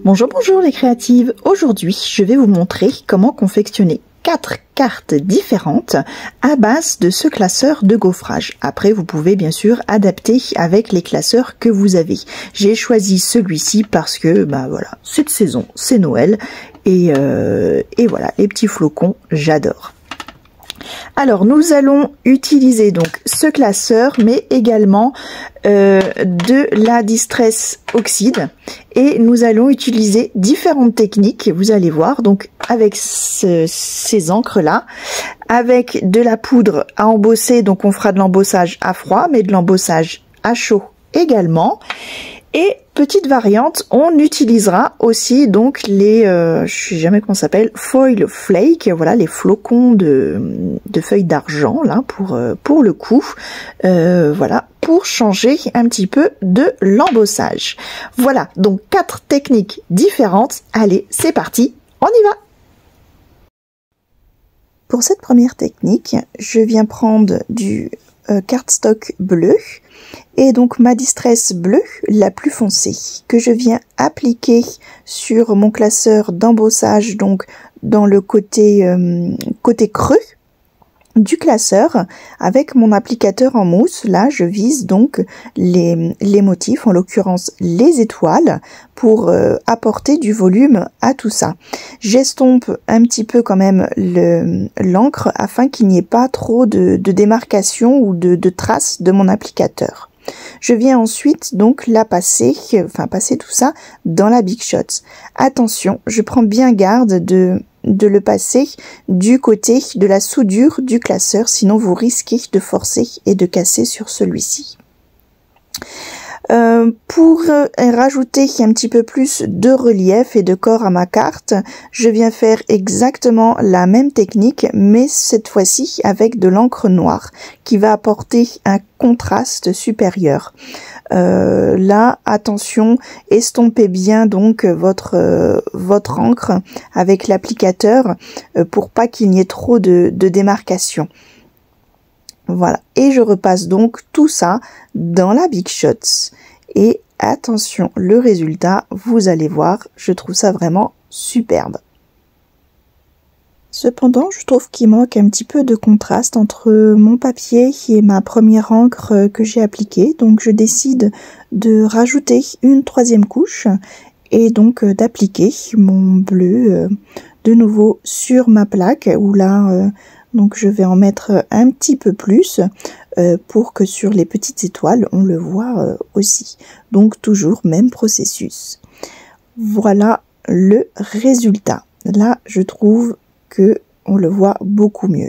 Bonjour, bonjour les créatives. Aujourd'hui, je vais vous montrer comment confectionner 4 cartes différentes à base de ce classeur de gaufrage. Après, vous pouvez bien sûr adapter avec les classeurs que vous avez. J'ai choisi celui-ci parce que, voilà, c'est de saison, c'est Noël. Et voilà, les petits flocons, j'adore. Alors, nous allons utiliser donc ce classeur, mais également de la Distress Oxide. Et nous allons utiliser différentes techniques, vous allez voir, donc avec ces encres-là, avec de la poudre à embosser, donc on fera de l'embossage à froid, mais de l'embossage à chaud également. Et petite variante, on utilisera aussi donc les, je sais jamais comment ça s'appelle, foil flake, voilà les flocons de feuilles d'argent là pour le coup, voilà pour changer un petit peu de l'embossage. Voilà donc 4 techniques différentes. Allez, c'est parti, on y va. Pour cette première technique, je viens prendre du cardstock bleu et donc ma Distress bleue la plus foncée que je viens appliquer sur mon classeur d'embossage, donc dans le côté creux du classeur avec mon applicateur en mousse. Là je vise donc les motifs, en l'occurrence les étoiles, pour apporter du volume à tout ça. J'estompe un petit peu quand même l'encre afin qu'il n'y ait pas trop de démarcation ou de traces de mon applicateur. Je viens ensuite donc passer tout ça dans la Big Shot. Attention, je prends bien garde de le passer du côté de la soudure du classeur, sinon vous risquez de forcer et de casser sur celui-ci. Pour rajouter un petit peu plus de relief et de corps à ma carte, je viens faire exactement la même technique, mais cette fois-ci avec de l'encre noire qui va apporter un contraste supérieur. Là, attention, estompez bien donc votre encre avec l'applicateur pour pas qu'il n'y ait trop de démarcation. Voilà, et je repasse donc tout ça dans la Big Shot. Et attention, le résultat, vous allez voir, je trouve ça vraiment superbe. Cependant, je trouve qu'il manque un petit peu de contraste entre mon papier et ma première encre que j'ai appliquée. Donc je décide de rajouter une troisième couche et donc d'appliquer mon bleu de nouveau sur ma plaque, où là... donc je vais en mettre un petit peu plus pour que sur les petites étoiles on le voit aussi. Donc toujours même processus. Voilà le résultat. Là je trouve que on le voit beaucoup mieux.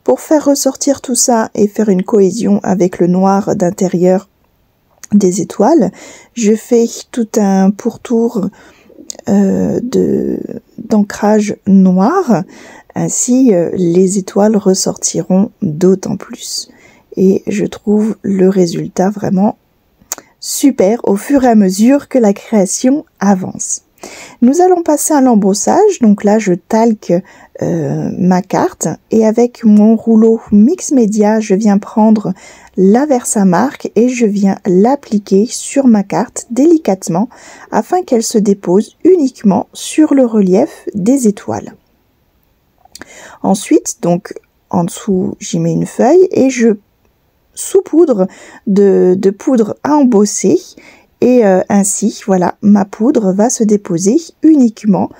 Pour faire ressortir tout ça et faire une cohésion avec le noir d'intérieur des étoiles, je fais tout un pourtour d'ancrage noir. Ainsi, les étoiles ressortiront d'autant plus. Et je trouve le résultat vraiment super au fur et à mesure que la création avance. Nous allons passer à l'embossage. Donc là, je talque ma carte et avec mon rouleau Mix Media, je viens prendre la Versamark et je viens l'appliquer sur ma carte délicatement afin qu'elle se dépose uniquement sur le relief des étoiles. Ensuite, donc en dessous, j'y mets une feuille et je saupoudre de poudre à embosser et ainsi, voilà, ma poudre va se déposer uniquement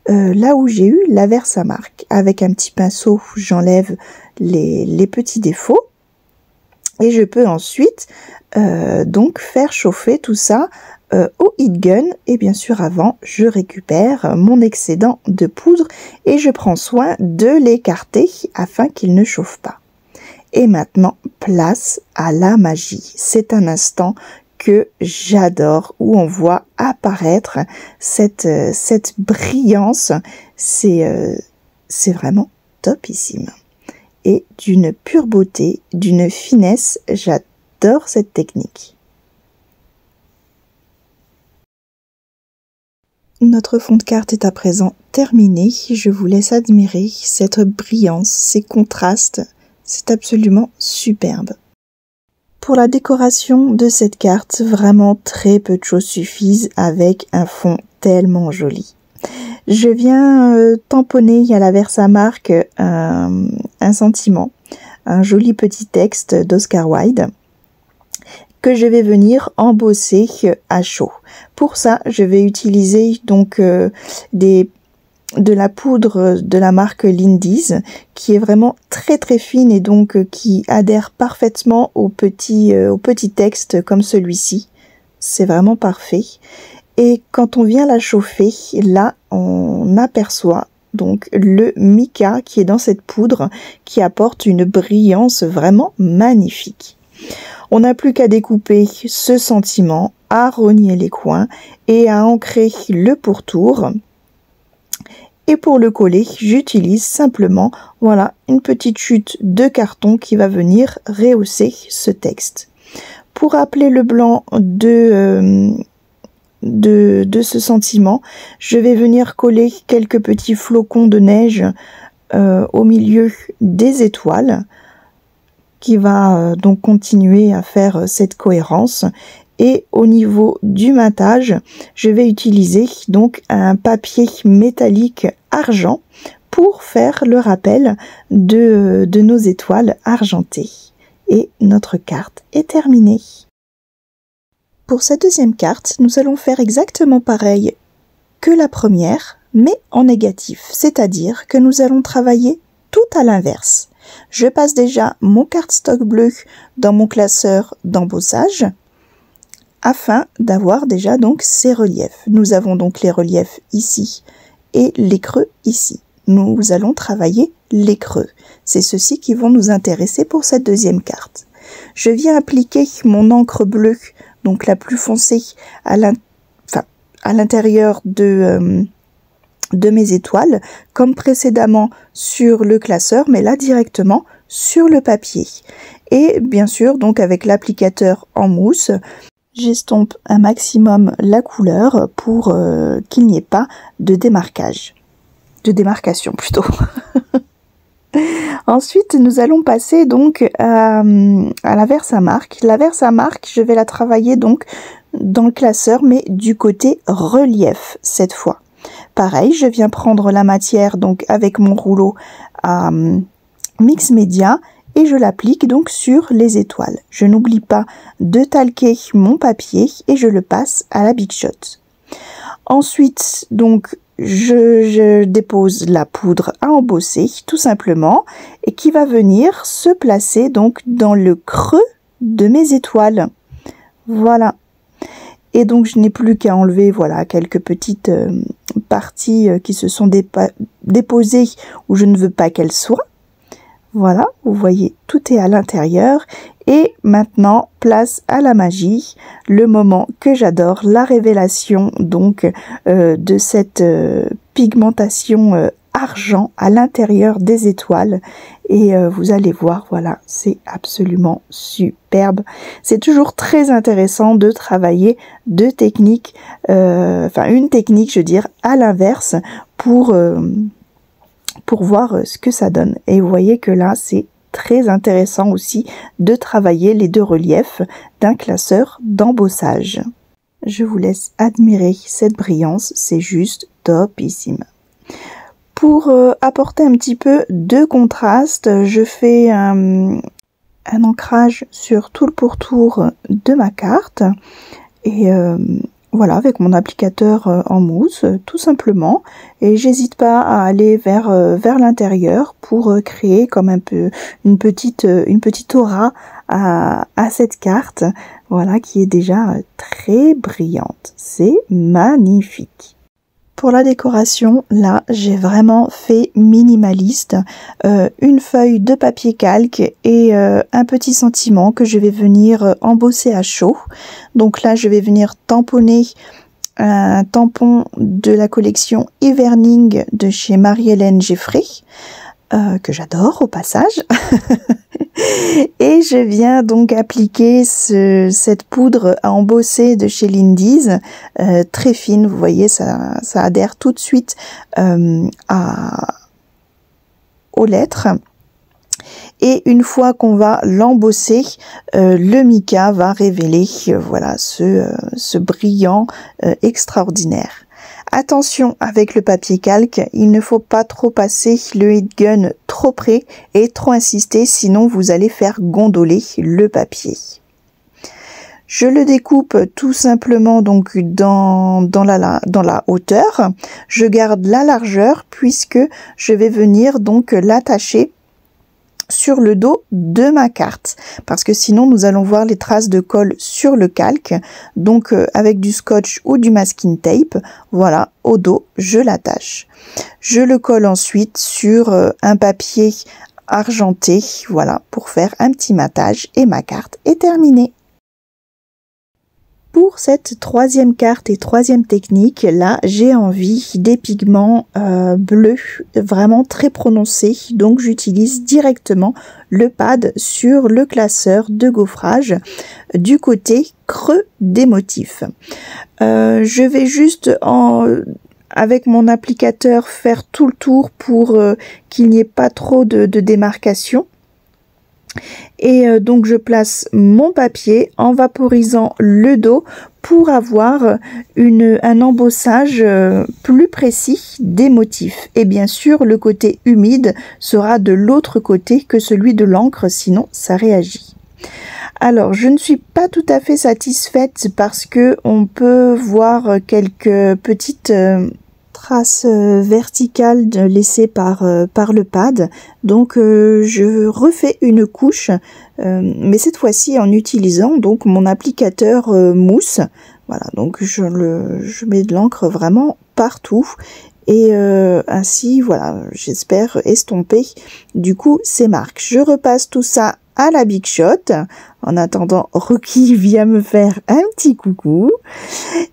là où j'ai eu la Versamark. Avec un petit pinceau, j'enlève les petits défauts et je peux ensuite donc faire chauffer tout ça au heat gun, et bien sûr avant je récupère mon excédent de poudre et je prends soin de l'écarter afin qu'il ne chauffe pas. Et maintenant place à la magie. C'est un instant que j'adore où on voit apparaître cette brillance. C'est vraiment topissime et d'une pure beauté, d'une finesse. J'adore cette technique. Notre fond de carte est à présent terminé. Je vous laisse admirer cette brillance, ces contrastes. C'est absolument superbe. Pour la décoration de cette carte, vraiment très peu de choses suffisent avec un fond tellement joli. Je viens tamponner à la Versamark un sentiment, un joli petit texte d'Oscar Wilde que je vais venir embosser à chaud. Pour ça, je vais utiliser donc de la poudre de la marque Lindy's qui est vraiment très très fine et donc qui adhère parfaitement au petit texte comme celui-ci. C'est vraiment parfait. Et quand on vient la chauffer, là on aperçoit donc le mica qui est dans cette poudre qui apporte une brillance vraiment magnifique. On n'a plus qu'à découper ce sentiment, à rogner les coins et à ancrer le pourtour. Et pour le coller, j'utilise simplement, voilà, une petite chute de carton qui va venir rehausser ce texte. Pour appeler le blanc de ce sentiment, je vais venir coller quelques petits flocons de neige au milieu des étoiles, qui va donc continuer à faire cette cohérence. Et au niveau du matage, je vais utiliser donc un papier métallique argent pour faire le rappel de nos étoiles argentées. Et notre carte est terminée. Pour cette deuxième carte, nous allons faire exactement pareil que la première, mais en négatif, c'est-à-dire que nous allons travailler tout à l'inverse. Je passe déjà mon cardstock bleu dans mon classeur d'embossage afin d'avoir déjà donc ces reliefs. Nous avons donc les reliefs ici et les creux ici. Nous allons travailler les creux. C'est ceux-ci qui vont nous intéresser pour cette deuxième carte. Je viens appliquer mon encre bleue, donc la plus foncée, à l'intérieur de mes étoiles, comme précédemment sur le classeur, mais là directement sur le papier. Et bien sûr, donc avec l'applicateur en mousse, j'estompe un maximum la couleur pour qu'il n'y ait pas de démarcation plutôt. Ensuite, nous allons passer donc à la Versamark. La Versamark, je vais la travailler donc dans le classeur, mais du côté relief cette fois. Pareil, je viens prendre la matière donc avec mon rouleau à mix média et je l'applique donc sur les étoiles. Je n'oublie pas de talquer mon papier et je le passe à la Big Shot. Ensuite, donc, je dépose la poudre à embosser tout simplement et qui va venir se placer donc dans le creux de mes étoiles. Voilà. Et donc, je n'ai plus qu'à enlever, voilà, quelques petites parties qui se sont déposées où je ne veux pas qu'elles soient. Voilà, vous voyez, tout est à l'intérieur. Et maintenant, place à la magie, le moment que j'adore, la révélation donc de cette pigmentation argent à l'intérieur des étoiles. Et vous allez voir, voilà, c'est absolument superbe. C'est toujours très intéressant de travailler deux techniques, une technique, je veux dire, à l'inverse pour voir ce que ça donne. Et vous voyez que là, c'est très intéressant aussi de travailler les deux reliefs d'un classeur d'embossage. Je vous laisse admirer cette brillance, c'est juste topissime. Pour apporter un petit peu de contraste, je fais un ancrage sur tout le pourtour de ma carte et voilà, avec mon applicateur en mousse, tout simplement. Et j'hésite pas à aller vers l'intérieur pour créer comme un peu une petite aura à cette carte, voilà, qui est déjà très brillante. C'est magnifique. Pour la décoration, là, j'ai vraiment fait minimaliste. Une feuille de papier calque et un petit sentiment que je vais venir embosser à chaud. Donc là, je vais venir tamponner un tampon de la collection Evening de chez Marie-Hélène Geffray, que j'adore au passage. Et je viens donc appliquer cette poudre à embosser de chez Lindy's, très fine, vous voyez, ça adhère tout de suite aux lettres. Et une fois qu'on va l'embosser, le mica va révéler voilà ce brillant extraordinaire. Attention avec le papier calque, il ne faut pas trop passer le heat gun trop près et trop insister, sinon vous allez faire gondoler le papier. Je le découpe tout simplement donc dans la hauteur. Je garde la largeur puisque je vais venir donc l'attacher sur le dos de ma carte, parce que sinon nous allons voir les traces de colle sur le calque. Donc avec du scotch ou du masking tape, voilà, au dos je l'attache. Je le colle ensuite sur un papier argenté, voilà, pour faire un petit matage et ma carte est terminée. Pour cette troisième carte et troisième technique, là, j'ai envie des pigments bleus vraiment très prononcés. Donc, j'utilise directement le pad sur le classeur de gaufrage du côté creux des motifs. Je vais juste avec mon applicateur faire tout le tour pour qu'il n'y ait pas trop de démarcation. Et donc je place mon papier en vaporisant le dos pour avoir un embossage plus précis des motifs. Et bien sûr, le côté humide sera de l'autre côté que celui de l'encre, sinon ça réagit. Alors, je ne suis pas tout à fait satisfaite parce que on peut voir quelques petites traces verticales laissées par le pad. Donc je refais une couche, mais cette fois-ci en utilisant donc mon applicateur mousse. Voilà, donc je mets de l'encre vraiment partout et ainsi voilà, j'espère estomper du coup ces marques. Je repasse tout ça à la Big Shot. En attendant, Rocky vient me faire un petit coucou.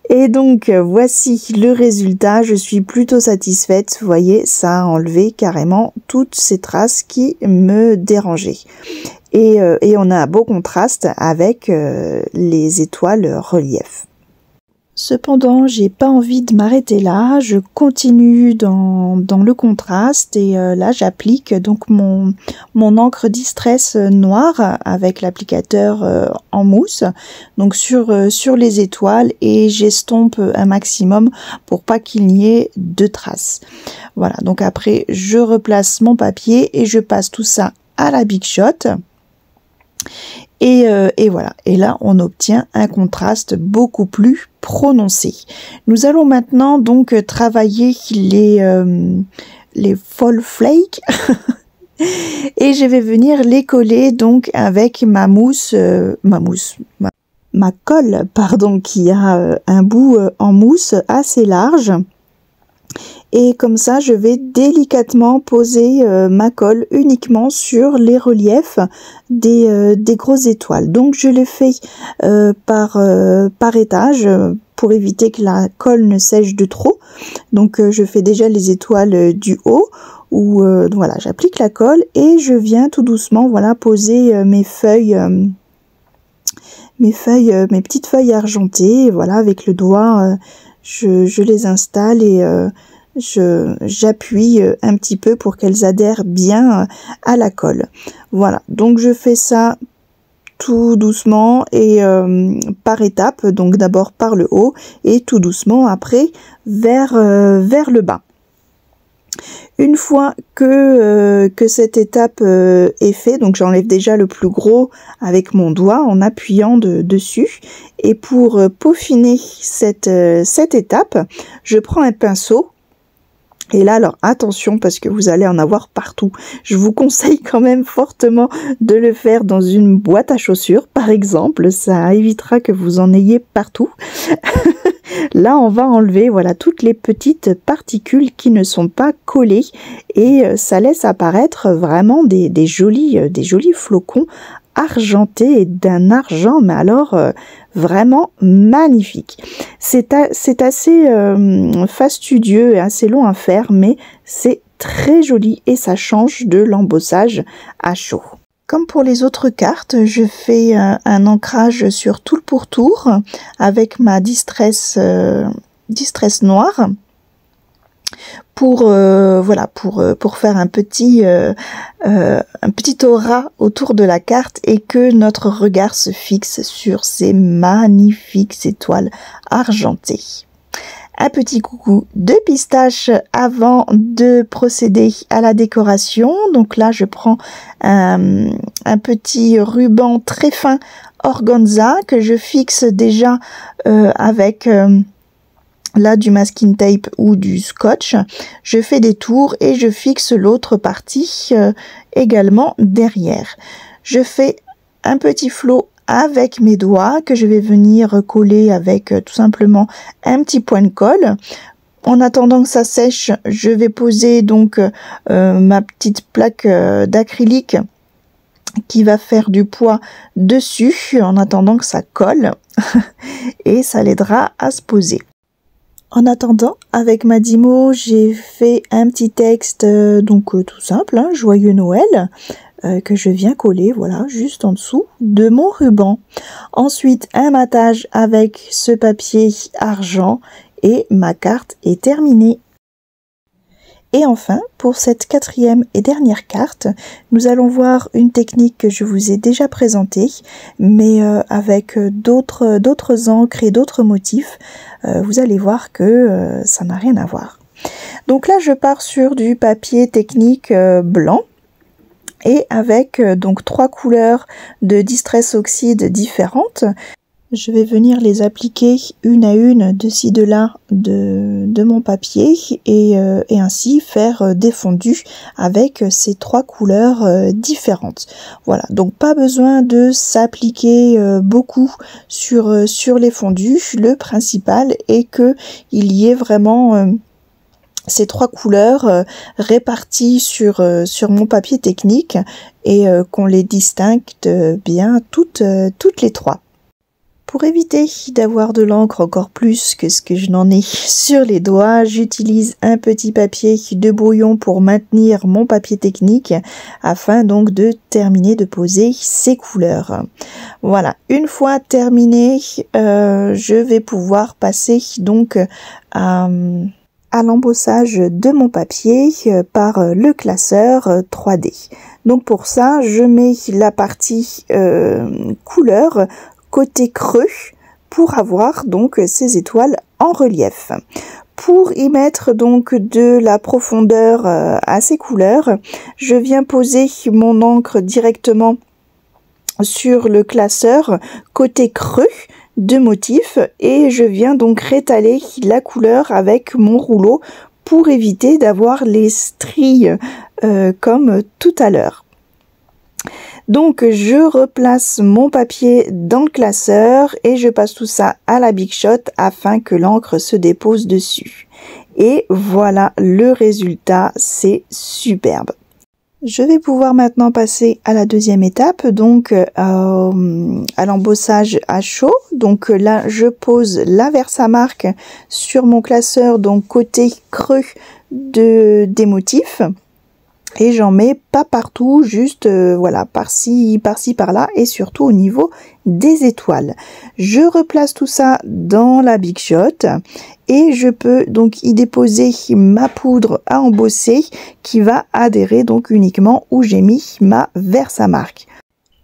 Et donc, voici le résultat. Je suis plutôt satisfaite. Vous voyez, ça a enlevé carrément toutes ces traces qui me dérangeaient. Et on a un beau contraste avec les étoiles relief. Cependant, j'ai pas envie de m'arrêter là, je continue dans le contraste et là j'applique donc mon encre Distress noire avec l'applicateur en mousse, donc sur les étoiles, et j'estompe un maximum pour pas qu'il n'y ait de traces. Voilà, donc après je replace mon papier et je passe tout ça à la Big Shot. Et voilà, et là on obtient un contraste beaucoup plus prononcé. Nous allons maintenant donc travailler les Fall Flake et je vais venir les coller donc avec ma colle pardon, qui a un bout en mousse assez large. Et comme ça, je vais délicatement poser ma colle uniquement sur les reliefs des grosses étoiles. Donc, je les fais par étage pour éviter que la colle ne sèche de trop. Donc, je fais déjà les étoiles du haut où voilà, j'applique la colle et je viens tout doucement voilà poser mes petites feuilles argentées. Voilà, avec le doigt, je les installe et j'appuie un petit peu pour qu'elles adhèrent bien à la colle. Voilà, donc je fais ça tout doucement et par étapes, donc d'abord par le haut et tout doucement après vers le bas. Une fois que cette étape est faite, donc j'enlève déjà le plus gros avec mon doigt en appuyant dessus, et pour peaufiner cette étape, je prends un pinceau. Et là, alors attention parce que vous allez en avoir partout. Je vous conseille quand même fortement de le faire dans une boîte à chaussures, par exemple. Ça évitera que vous en ayez partout. Là, on va enlever voilà toutes les petites particules qui ne sont pas collées et ça laisse apparaître vraiment des jolis flocons argentés et d'un argent, mais alors vraiment magnifique. C'est assez fastidieux et assez long à faire, mais c'est très joli et ça change de l'embossage à chaud. Comme pour les autres cartes, je fais un ancrage sur tout le pourtour avec ma Distress noire pour voilà pour faire un petit aura autour de la carte et que notre regard se fixe sur ces magnifiques étoiles argentées. un petit coucou de pistache avant de procéder à la décoration. Donc là, je prends un petit ruban très fin organza que je fixe déjà avec là du masking tape ou du scotch. Je fais des tours et je fixe l'autre partie également derrière. Je fais un petit flot avec mes doigts que je vais venir coller avec tout simplement un petit point de colle. En attendant que ça sèche, je vais poser donc ma petite plaque d'acrylique qui va faire du poids dessus en attendant que ça colle et ça l'aidera à se poser. En attendant, avec ma Dymo, j'ai fait un petit texte tout simple, hein, Joyeux Noël, que je viens coller, voilà, juste en dessous de mon ruban. Ensuite, un matage avec ce papier argent et ma carte est terminée. Et enfin, pour cette quatrième et dernière carte, nous allons voir une technique que je vous ai déjà présentée, mais avec d'autres encres et d'autres motifs. Vous allez voir que ça n'a rien à voir. Donc là, je pars sur du papier technique blanc. Et avec donc 3 couleurs de Distress Oxide différentes, je vais venir les appliquer une à une de ci de là de mon papier et ainsi faire des fondus avec ces 3 couleurs différentes. Voilà, donc pas besoin de s'appliquer beaucoup sur les fondus. Le principal est que il y ait vraiment ces 3 couleurs réparties sur mon papier technique et qu'on les distingue bien toutes les 3. Pour éviter d'avoir de l'encre encore plus que ce que je n'en ai sur les doigts, j'utilise un petit papier de brouillon pour maintenir mon papier technique afin donc de terminer de poser ces couleurs. Voilà, une fois terminé, je vais pouvoir passer donc à l'embossage de mon papier par le classeur 3D. Donc pour ça, je mets la partie couleur côté creux pour avoir donc ces étoiles en relief. Pour y mettre donc de la profondeur à ces couleurs, je viens poser mon encre directement sur le classeur côté creux de motif et je viens donc rétaler la couleur avec mon rouleau pour éviter d'avoir les stries comme tout à l'heure. Donc je replace mon papier dans le classeur et je passe tout ça à la Big Shot afin que l'encre se dépose dessus. Et voilà le résultat, c'est superbe. Je vais pouvoir maintenant passer à la deuxième étape, donc à l'embossage à chaud. Donc là, je pose la Versamark sur mon classeur, donc côté creux des motifs. Et j'en mets pas partout, juste voilà, par-ci, par-là, et surtout au niveau des étoiles. Je replace tout ça dans la Big Shot et je peux donc y déposer ma poudre à embosser qui va adhérer donc uniquement où j'ai mis ma Versamark.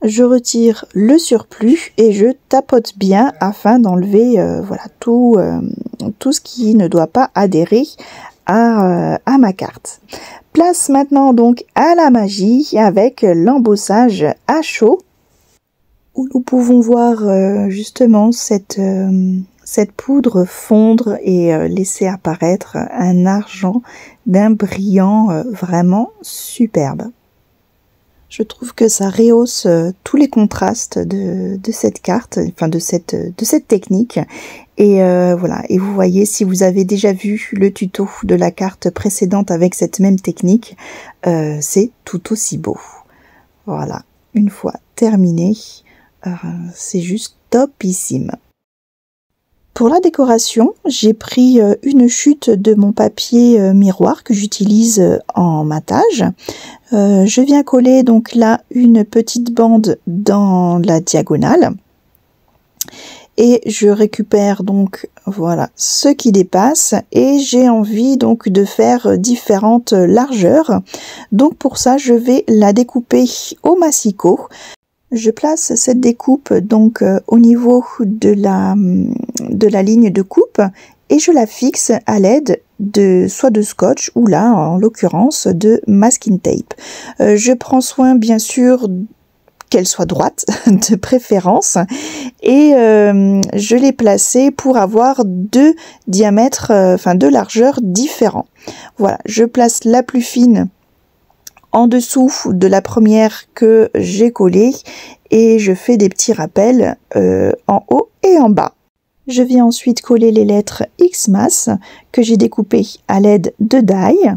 Je retire le surplus et je tapote bien afin d'enlever voilà tout ce qui ne doit pas adhérer à ma carte. Place maintenant donc à la magie avec l'embossage à chaud où nous pouvons voir justement cette poudre fondre et laisser apparaître un argent d'un brillant vraiment superbe. Je trouve que ça rehausse tous les contrastes de cette carte, enfin de cette technique. Et voilà, et vous voyez, si vous avez déjà vu le tuto de la carte précédente avec cette même technique, c'est tout aussi beau. Voilà, une fois terminé, c'est juste topissime. Pour la décoration, j'ai pris une chute de mon papier miroir que j'utilise en matage. Je viens coller donc là une petite bande dans la diagonale. Et je récupère donc voilà ce qui dépasse et j'ai envie donc de faire différentes largeurs. Donc pour ça, je vais la découper au massicot. Je place cette découpe donc au niveau de la ligne de coupe et je la fixe à l'aide de soit de scotch ou là en l'occurrence de masking tape. Je prends soin bien sûr qu'elle soit droite de préférence et je l'ai placée pour avoir deux diamètres, deux largeurs différents. Voilà, je place la plus fine en dessous de la première que j'ai collée et je fais des petits rappels en haut et en bas. Je viens ensuite coller les lettres Xmas que j'ai découpées à l'aide de die.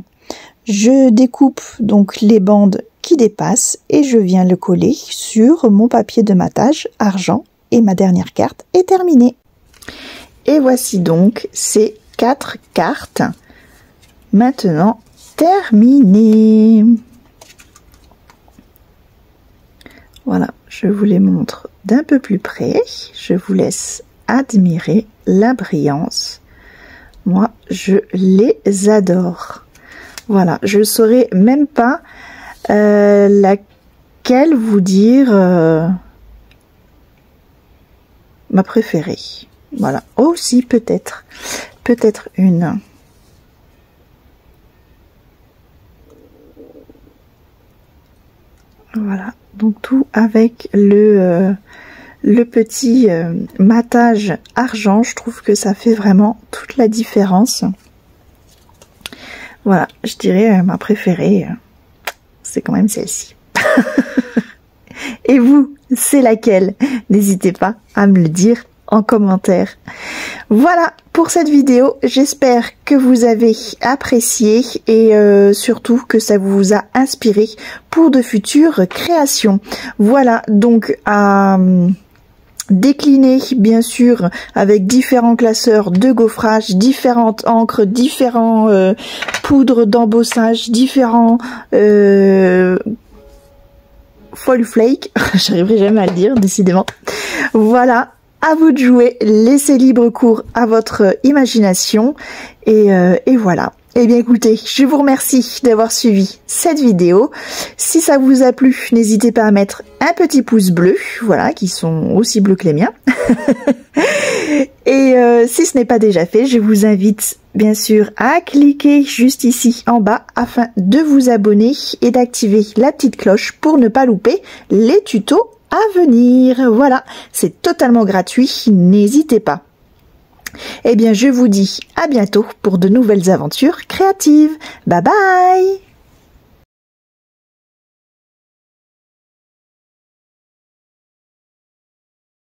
Je découpe donc les bandes qui dépassent et je viens le coller sur mon papier de matage argent et ma dernière carte est terminée. Et voici donc ces 4 cartes maintenant terminées. Voilà, je vous les montre d'un peu plus près. Je vous laisse admirer la brillance. Moi, je les adore. Voilà, je ne saurais même pas laquelle vous dire ma préférée. Voilà, aussi peut-être une. Voilà, donc tout avec le petit matage argent. Je trouve que ça fait vraiment toute la différence. Voilà, je dirais ma préférée, c'est quand même celle-ci. Et vous, c'est laquelle? N'hésitez pas à me le dire en commentaire. Voilà pour cette vidéo, j'espère que vous avez apprécié et surtout que ça vous a inspiré pour de futures créations. Voilà donc à décliner bien sûr avec différents classeurs de gaufrage, différentes encres, différents poudres d'embossage, différents foil flake, j'arriverai jamais à le dire décidément. Voilà, à vous de jouer, laissez libre cours à votre imagination et voilà. Eh bien écoutez, je vous remercie d'avoir suivi cette vidéo. Si ça vous a plu, n'hésitez pas à mettre un petit pouce bleu, voilà, qui sont aussi bleus que les miens. Et si ce n'est pas déjà fait, je vous invite bien sûr à cliquer juste ici en bas afin de vous abonner et d'activer la petite cloche pour ne pas louper les tutos à venir. Voilà, c'est totalement gratuit, n'hésitez pas. Eh bien, je vous dis à bientôt pour de nouvelles aventures créatives. Bye bye!